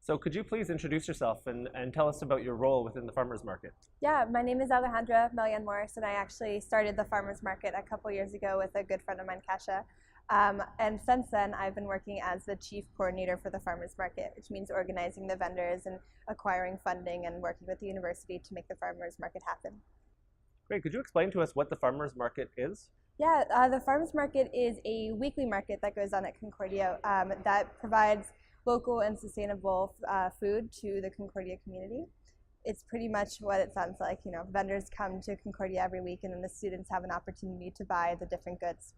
So could you please introduce yourself and tell us about your role within the farmers market? Yeah, my name is Alejandra Melian-Morse, and I actually started the farmers market a couple years ago with a good friend of mine, Kasha. And since then, I've been working as the chief coordinator for the farmers market, which means organizing the vendors and acquiring funding and working with the university to make the farmers market happen. Great. Could you explain to us what the farmers market is? Yeah, the farmers market is a weekly market that goes on at Concordia that provides local and sustainable food to the Concordia community. It's pretty much what it sounds like. You know, vendors come to Concordia every week, and then the students have an opportunity to buy the different goods.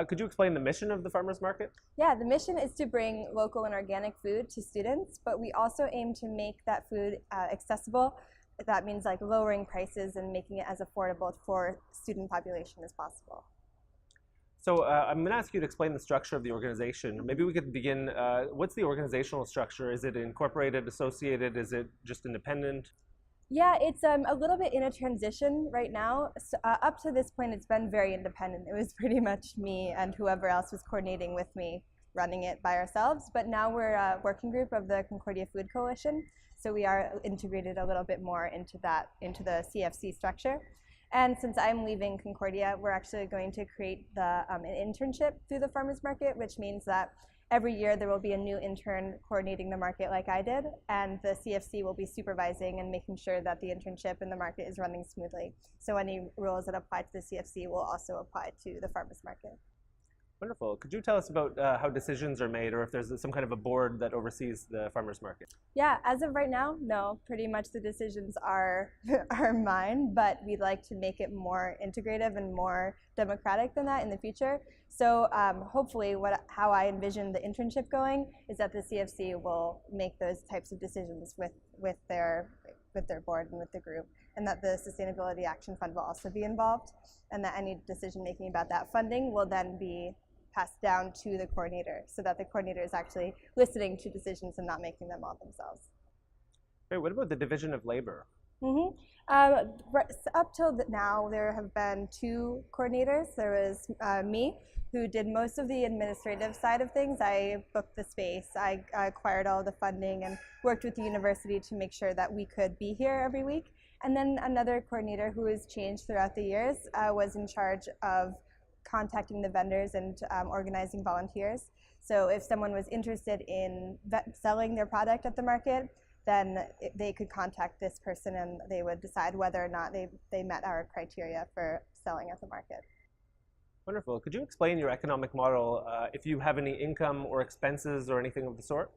Could you explain the mission of the farmers market? Yeah, the mission is to bring local and organic food to students, but we also aim to make that food accessible. That means like lowering prices and making it as affordable for student population as possible. So I'm going to ask you to explain the structure of the organization. Maybe we could begin, what's the organizational structure? Is it incorporated, associated? Is it just independent? Yeah, it's a little bit in a transition right now. So, up to this point, it's been very independent. It was pretty much me and whoever else was coordinating with me running it by ourselves. But now we're a working group of the Concordia Food Coalition. So we are integrated a little bit more into the CFC structure. And since I'm leaving Concordia, we're actually going to create an internship through the farmers market, which means that every year there will be a new intern coordinating the market like I did, and the CFC will be supervising and making sure that the internship in the market is running smoothly. So any rules that apply to the CFC will also apply to the farmers market. Wonderful. Could you tell us about how decisions are made, or if there's some kind of a board that oversees the farmers market? Yeah, as of right now, no. Pretty much the decisions are mine, but we'd like to make it more integrative and more democratic than that in the future. So hopefully how I envision the internship going is that the CFC will make those types of decisions with their board and with the group, and that the Sustainability Action Fund will also be involved, and that any decision making about that funding will then be passed down to the coordinator, so that the coordinator is actually listening to decisions and not making them all themselves. Great. What about the division of labor? Up till now, there have been two coordinators. There was me, who did most of the administrative side of things. I booked the space, I acquired all the funding, and worked with the university to make sure that we could be here every week. And then another coordinator, who has changed throughout the years, was in charge of contacting the vendors and organizing volunteers. So if someone was interested in selling their product at the market, then they could contact this person and they would decide whether or not they met our criteria for selling at the market. Wonderful. Could you explain your economic model, if you have any income or expenses or anything of the sort?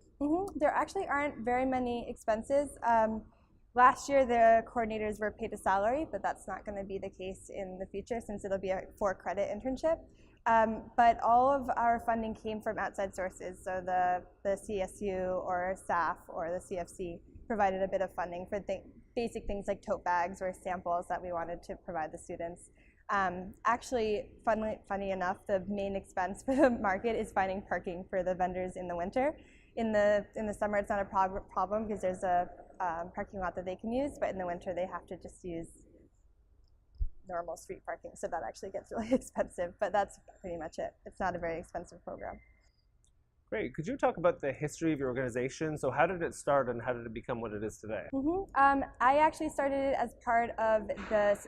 There actually aren't very many expenses. Last year, the coordinators were paid a salary, but that's not going to be the case in the future since it'll be a 4-credit internship. But all of our funding came from outside sources, so the CSU or SAF or the CFC provided a bit of funding for basic things like tote bags or samples that we wanted to provide the students. Actually, funny enough, the main expense for the market is finding parking for the vendors in the winter. In the summer, it's not a problem because there's a parking lot that they can use, but in the winter they have to just use normal street parking, so that actually gets really expensive, but that's pretty much it. It's not a very expensive program. Great. Could you talk about the history of your organization? So how did it start and how did it become what it is today? I actually started it as part of the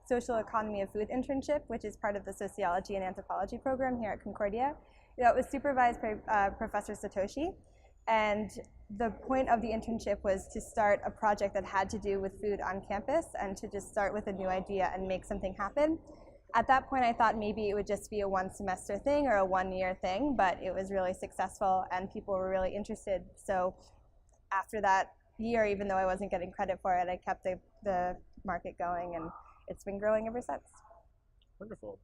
Social Economy of Food internship, which is part of the Sociology and Anthropology program here at Concordia. It was supervised by Professor Satoshi, and the point of the internship was to start a project that had to do with food on campus and to just start with a new idea and make something happen. At that point, I thought maybe it would just be a 1-semester thing or a 1-year thing, but it was really successful and people were really interested. So after that year, even though I wasn't getting credit for it, I kept the market going, and it's been growing ever since. Wonderful.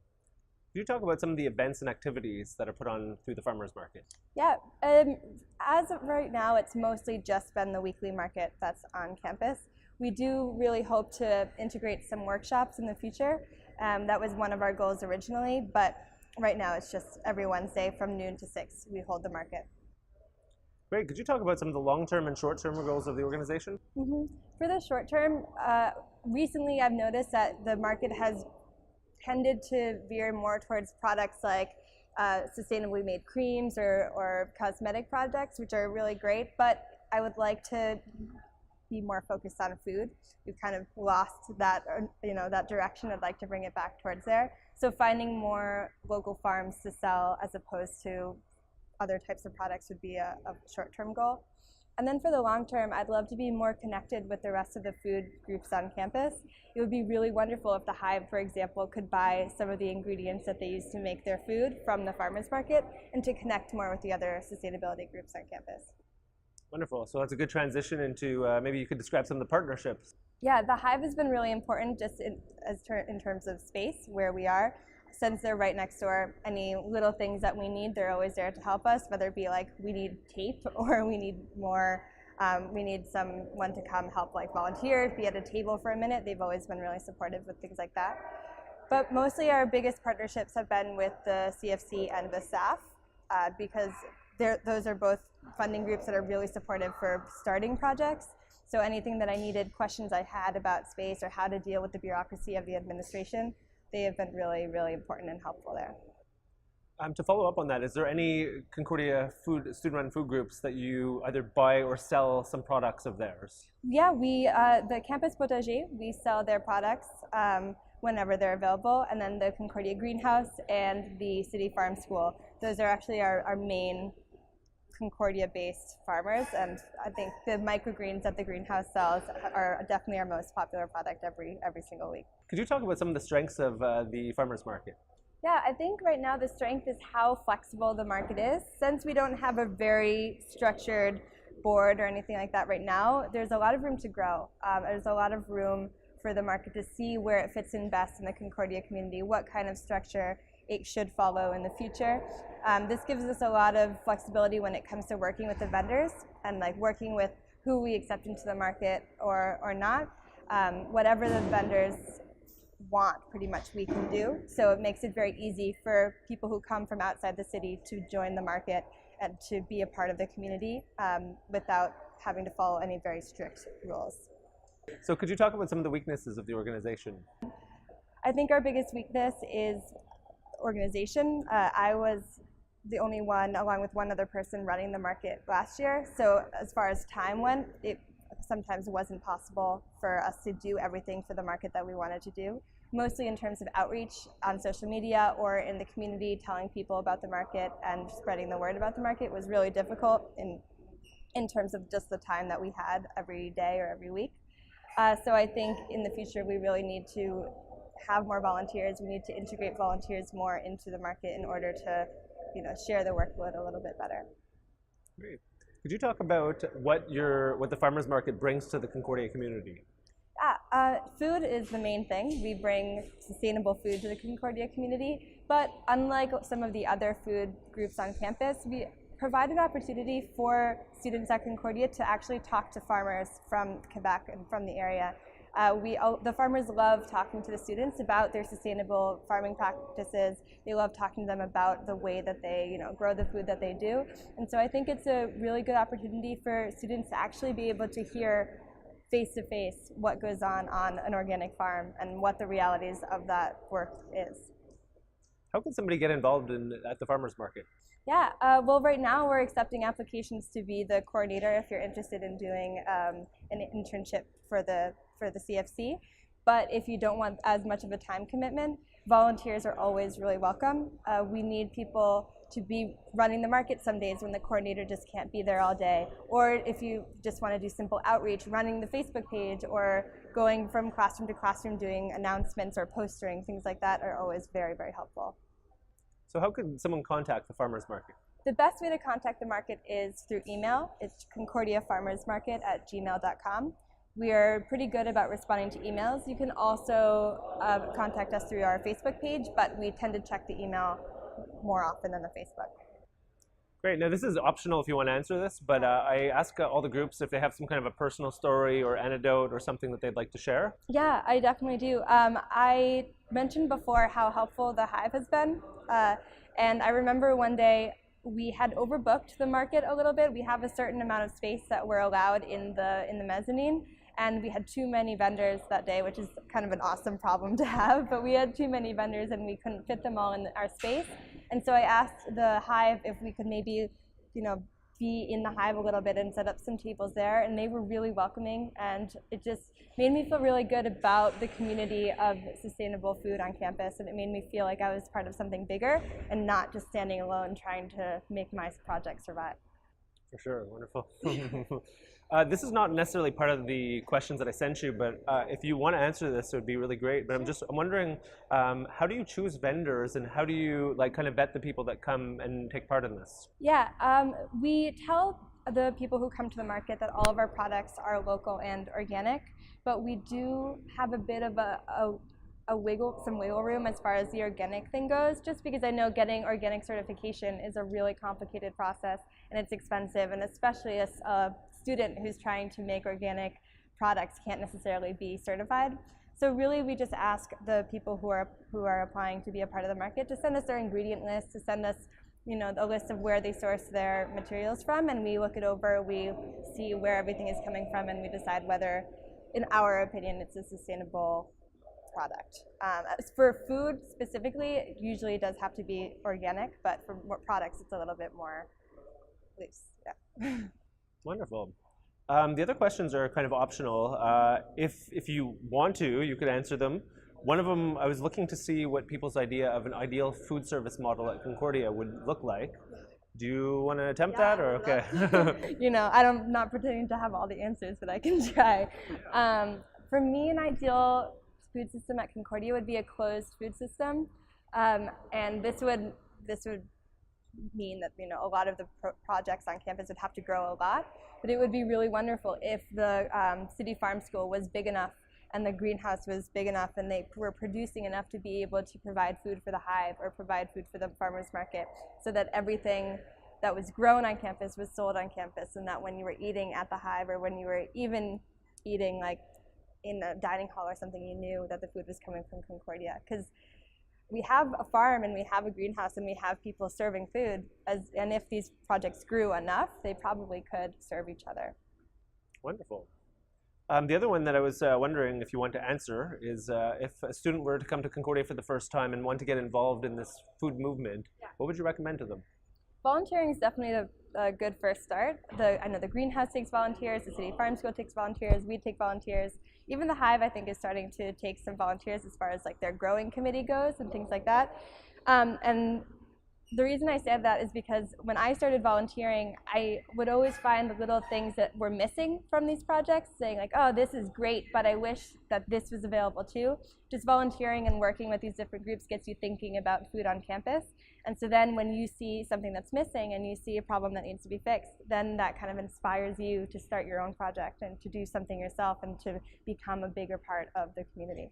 Could you talk about some of the events and activities that are put on through the farmers market? Yeah, as of right now, it's mostly just been the weekly market that's on campus. We do really hope to integrate some workshops in the future. That was one of our goals originally, but right now it's just every Wednesday from noon to 6 we hold the market. Great. Could you talk about some of the long-term and short-term goals of the organization? For the short term, recently I've noticed that the market has tended to veer more towards products like sustainably made creams or cosmetic projects, which are really great, but I would like to be more focused on food. We've kind of lost that, that direction. I'd like to bring it back towards there. So finding more local farms to sell as opposed to other types of products would be a short-term goal. And then for the long term, I'd love to be more connected with the rest of the food groups on campus. It would be really wonderful if the Hive, for example, could buy some of the ingredients that they use to make their food from the farmers market and to connect more with the other sustainability groups on campus. Wonderful. So that's a good transition into maybe you could describe some of the partnerships. Yeah, the Hive has been really important just in terms of space where we are. Since they're right next door, any little things that we need, they're always there to help us, whether it be like we need tape or we need more, we need someone to come help like volunteer, be at a table for a minute. They've always been really supportive with things like that. But mostly our biggest partnerships have been with the CFC and the staff because those are both funding groups that are really supportive for starting projects. So anything that I needed, questions I had about space or how to deal with the bureaucracy of the administration, they have been really, really important and helpful there. To follow up on that, is there any Concordia student-run food groups that you either buy or sell some products of theirs? Yeah, the Campus Potager, we sell their products whenever they're available, and then the Concordia Greenhouse and the City Farm School. Those are actually our main Concordia-based farmers, and I think the microgreens that the greenhouse sells are definitely our most popular product every single week. Could you talk about some of the strengths of the farmers market? Yeah, I think right now the strength is how flexible the market is. Since we don't have a very structured board or anything like that right now, there's a lot of room to grow. There's a lot of room for the market to see where it fits in best in the Concordia community, what kind of structure it should follow in the future. This gives us a lot of flexibility when it comes to working with the vendors and like working with who we accept into the market or not. Whatever the vendors want, pretty much we can do. So it makes it very easy for people who come from outside the city to join the market and to be a part of the community without having to follow any very strict rules. So could you talk about some of the weaknesses of the organization? I think our biggest weakness is organization. I was the only one, along with one other person, running the market last year. So as far as time went, it sometimes wasn't possible for us to do everything for the market that we wanted to do. Mostly in terms of outreach on social media or in the community, telling people about the market and spreading the word about the market was really difficult in terms of just the time that we had every day or every week. So I think in the future we really need to have more volunteers. We need to integrate volunteers more into the market in order to, share the workload a little bit better. Great. Could you talk about what the farmers market brings to the Concordia community? Food is the main thing. We bring sustainable food to the Concordia community, but unlike some of the other food groups on campus, we provide an opportunity for students at Concordia to actually talk to farmers from Quebec and from the area. The farmers love talking to the students about their sustainable farming practices. They love talking to them about the way that they grow the food that they do. And so I think it's a really good opportunity for students to actually be able to hear face-to-face what goes on an organic farm and what the realities of that work is. How can somebody get involved at the farmers market? Yeah, well, right now we're accepting applications to be the coordinator if you're interested in doing an internship for the CFC. But if you don't want as much of a time commitment, volunteers are always really welcome. We need people to be running the market some days when the coordinator just can't be there all day. Or if you just want to do simple outreach, running the Facebook page or going from classroom to classroom doing announcements or postering, things like that are always very, very helpful. So how could someone contact the farmers market? The best way to contact the market is through email. It's concordiafarmersmarket@gmail.com. We are pretty good about responding to emails. You can also contact us through our Facebook page, but we tend to check the email more often than the Facebook. Great. Now this is optional if you want to answer this, but I ask all the groups if they have some kind of a personal story or anecdote or something that they'd like to share. Yeah, I definitely do. I mentioned before how helpful the Hive has been, and I remember one day we had overbooked the market a little bit. We have a certain amount of space that we're allowed in the mezzanine, and we had too many vendors that day, which is kind of an awesome problem to have, but we had too many vendors and we couldn't fit them all in our space. And so I asked the Hive if we could maybe, be in the Hive a little bit and set up some tables there, and they were really welcoming, and it just made me feel really good about the community of sustainable food on campus, and it made me feel like I was part of something bigger and not just standing alone trying to make my project survive. For sure, wonderful. This is not necessarily part of the questions that I sent you, but if you want to answer this, it would be really great. But I'm wondering, how do you choose vendors, and how do you kind of vet the people that come and take part in this? Yeah, we tell the people who come to the market that all of our products are local and organic, but we do have a bit of some wiggle room as far as the organic thing goes, just because I know getting organic certification is a really complicated process and it's expensive, and especially as a student who's trying to make organic products can't necessarily be certified. So really we just ask the people who are applying to be a part of the market to send us their ingredient list, to send us a list of where they source their materials from, and we look it over, we see where everything is coming from, and we decide whether, in our opinion, it's a sustainable product. As for food specifically, it usually does have to be organic, but for more products, it's a little bit more loose. Yeah. Wonderful. The other questions are kind of optional. If you want to, you could answer them. One of them, I was looking to see what people's idea of an ideal food service model at Concordia would look like. Do you want to attempt that, or okay? I'm not pretending to have all the answers, but I can try. For me, an ideal food system at Concordia would be a closed food system, and this would mean that a lot of the projects on campus would have to grow a lot, but it would be really wonderful if the city farm school was big enough and the greenhouse was big enough and they were producing enough to be able to provide food for the Hive or provide food for the farmers market, so that everything that was grown on campus was sold on campus, and that when you were eating at the Hive or when you were even eating in a dining hall or something, you knew that the food was coming from Concordia. Because we have a farm and we have a greenhouse and we have people serving food, and if these projects grew enough, they probably could serve each other. Wonderful. The other one that I was wondering if you want to answer is if a student were to come to Concordia for the first time and want to get involved in this food movement, what would you recommend to them? Volunteering is definitely a good first start. I know the greenhouse takes volunteers, the city farm school takes volunteers, we take volunteers. Even the Hive, I think, is starting to take some volunteers as far as their growing committee goes and things like that. And the reason I said that is because when I started volunteering, I would always find the little things that were missing from these projects, saying oh, this is great, but I wish that this was available too. Just volunteering and working with these different groups gets you thinking about food on campus. And so then when you see something that's missing and you see a problem that needs to be fixed, then that kind of inspires you to start your own project and to do something yourself and to become a bigger part of the community.